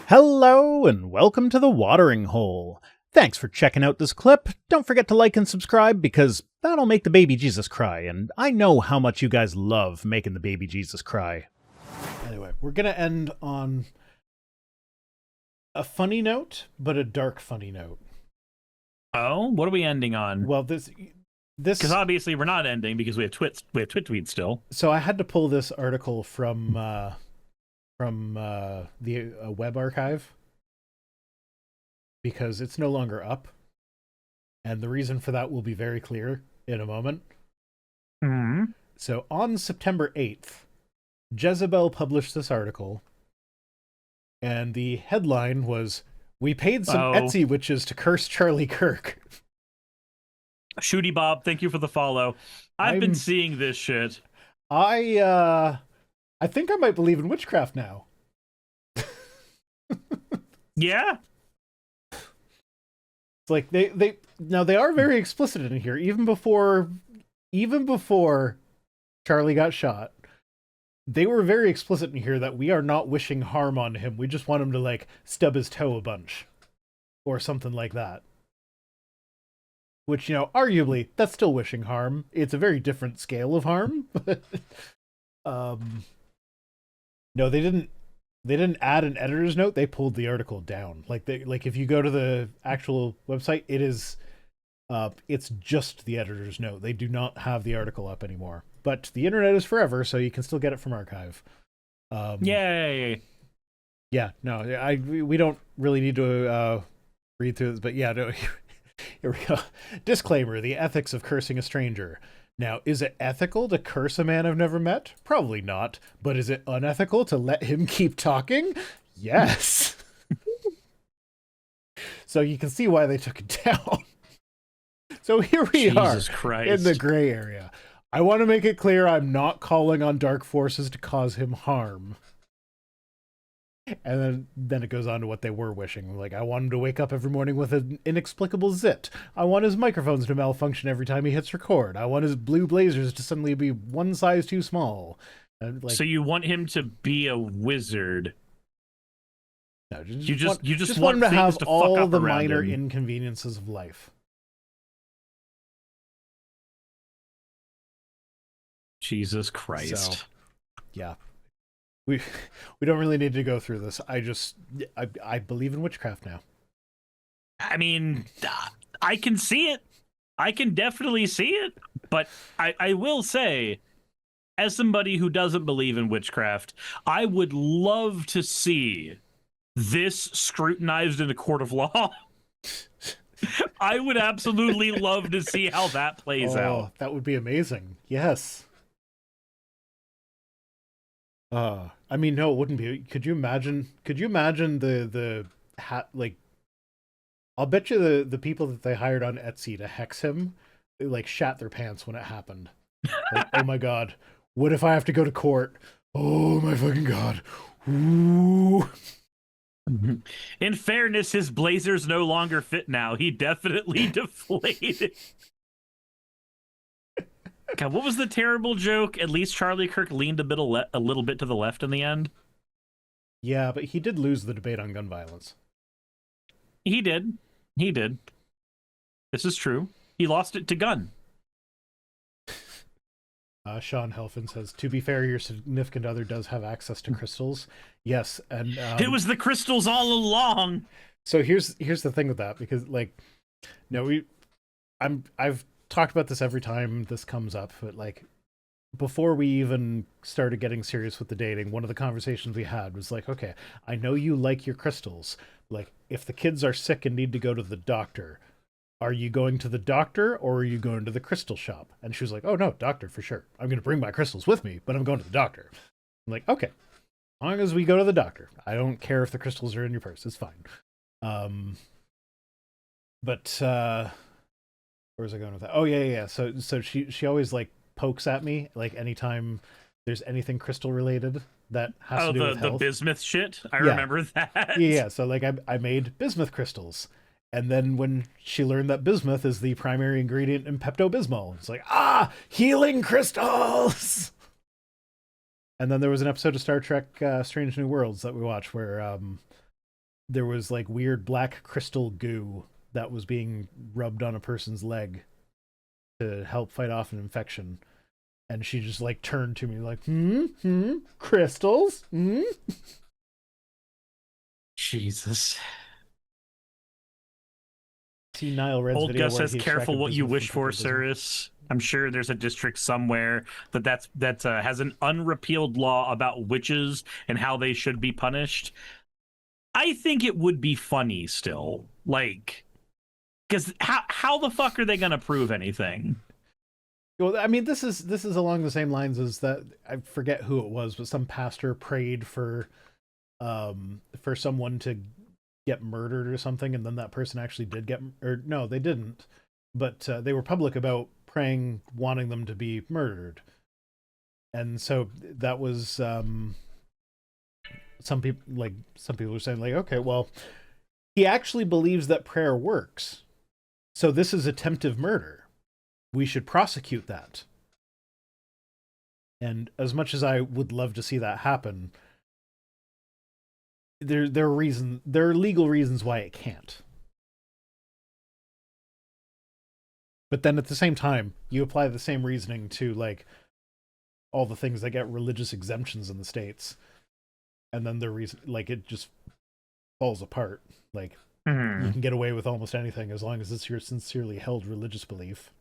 Hello and welcome to the Watering Hole. Thanks for checking out this clip. Don't forget to like and subscribe because that'll make the baby Jesus cry, and I know how much you guys love making the baby Jesus cry. Anyway, we're gonna end on a funny note, but a dark funny note. Oh, what are we ending on? Well, this because obviously we're not ending because we have twit tweets still. So I had to pull this article from the web archive because it's no longer up, and the reason for that will be very clear in a moment. Mm-hmm. So on September 8th, Jezebel published this article, and the headline was, "We paid some Etsy witches to curse Charlie Kirk." Shooty Bob, thank you for the follow. I've been seeing this shit. I think I might believe in witchcraft now. Yeah? It's like they are very explicit in here, even before Charlie got shot. They were very explicit in here that we are not wishing harm on him. We just want him to like stub his toe a bunch or something like that. Which, arguably that's still wishing harm. It's a very different scale of harm. No, they didn't add an editor's note. They pulled the article down. Like if you go to the actual website, it is it's just the editor's note. They do not have the article up anymore. But the internet is forever, so you can still get it from archive. Yay. Yeah, no, we don't really need to read through this, but yeah, no, here we go. Disclaimer: the ethics of cursing a stranger. Now, is it ethical to curse a man I've never met? Probably not. But is it unethical to let him keep talking? Yes. So you can see why they took it down. So here we are in the gray area. I want to make it clear I'm not calling on dark forces to cause him harm. And then it goes on to what they were wishing. Like, I want him to wake up every morning with an inexplicable zit. I want his microphones to malfunction every time he hits record. I want his blue blazers to suddenly be one size too small. So you want him to be a wizard? No, you just want him to have all the minor inconveniences of life. Jesus Christ. So, yeah. We don't really need to go through this. I believe in witchcraft now. I mean, I can see it. I can definitely see it. But I will say, as somebody who doesn't believe in witchcraft, I would love to see this scrutinized in a court of law. I would absolutely love to see how that plays out. That would be amazing. Yes. I mean, no, it wouldn't be. Could you imagine the hat, like, I'll bet you the people that they hired on Etsy to hex him, they, like, shat their pants when it happened. Like, oh my god, what if I have to go to court? Oh my fucking god. Ooh. In fairness, his blazers no longer fit now. He definitely deflated. God, what was the terrible joke? At least Charlie Kirk leaned a little bit to the left in the end. Yeah, but he did lose the debate on gun violence. He did. This is true. He lost it to gun. Sean Helfin says, to be fair, your significant other does have access to crystals. Yes, and it was the crystals all along. So here's the thing with that, because I've talked about this every time this comes up, but like before we even started getting serious with the dating, one of the conversations we had was like, okay, I know you like your crystals. Like, if the kids are sick and need to go to the doctor, are you going to the doctor or are you going to the crystal shop? And she was like, oh no, doctor for sure. I'm going to bring my crystals with me, but I'm going to the doctor. I'm like, okay, as long as we go to the doctor, I don't care if the crystals are in your purse. It's fine. But where was I going with that? Oh yeah. So she always like pokes at me like anytime there's anything crystal related that has to do with health. The bismuth shit. I remember that. Yeah. So like I made bismuth crystals, and then when she learned that bismuth is the primary ingredient in Pepto-Bismol, it's like healing crystals. And then there was an episode of Star Trek Strange New Worlds that we watched where there was like weird black crystal goo that was being rubbed on a person's leg to help fight off an infection. And she just like turned to me like, crystals? Jesus. See Nile Red's Old video Gus where says, he "Careful extracted what you bismuth wish from for, pickled bismuth. Cirrus." I'm sure there's a district somewhere that has an unrepealed law about witches and how they should be punished. I think it would be funny still, like, because how the fuck are they gonna prove anything? Well, I mean, this is along the same lines as that. I forget who it was, but some pastor prayed for someone to get murdered or something, and then that person actually did get, or no, they didn't, but they were public about praying, wanting them to be murdered, and so that was some people are saying like, okay, well, he actually believes that prayer works, so this is attempted murder. We should prosecute that. And as much as I would love to see that happen, there are legal reasons why it can't. But then at the same time, you apply the same reasoning to like all the things that get religious exemptions in the states, and then the reason like it just falls apart. Like you can get away with almost anything as long as it's your sincerely held religious belief.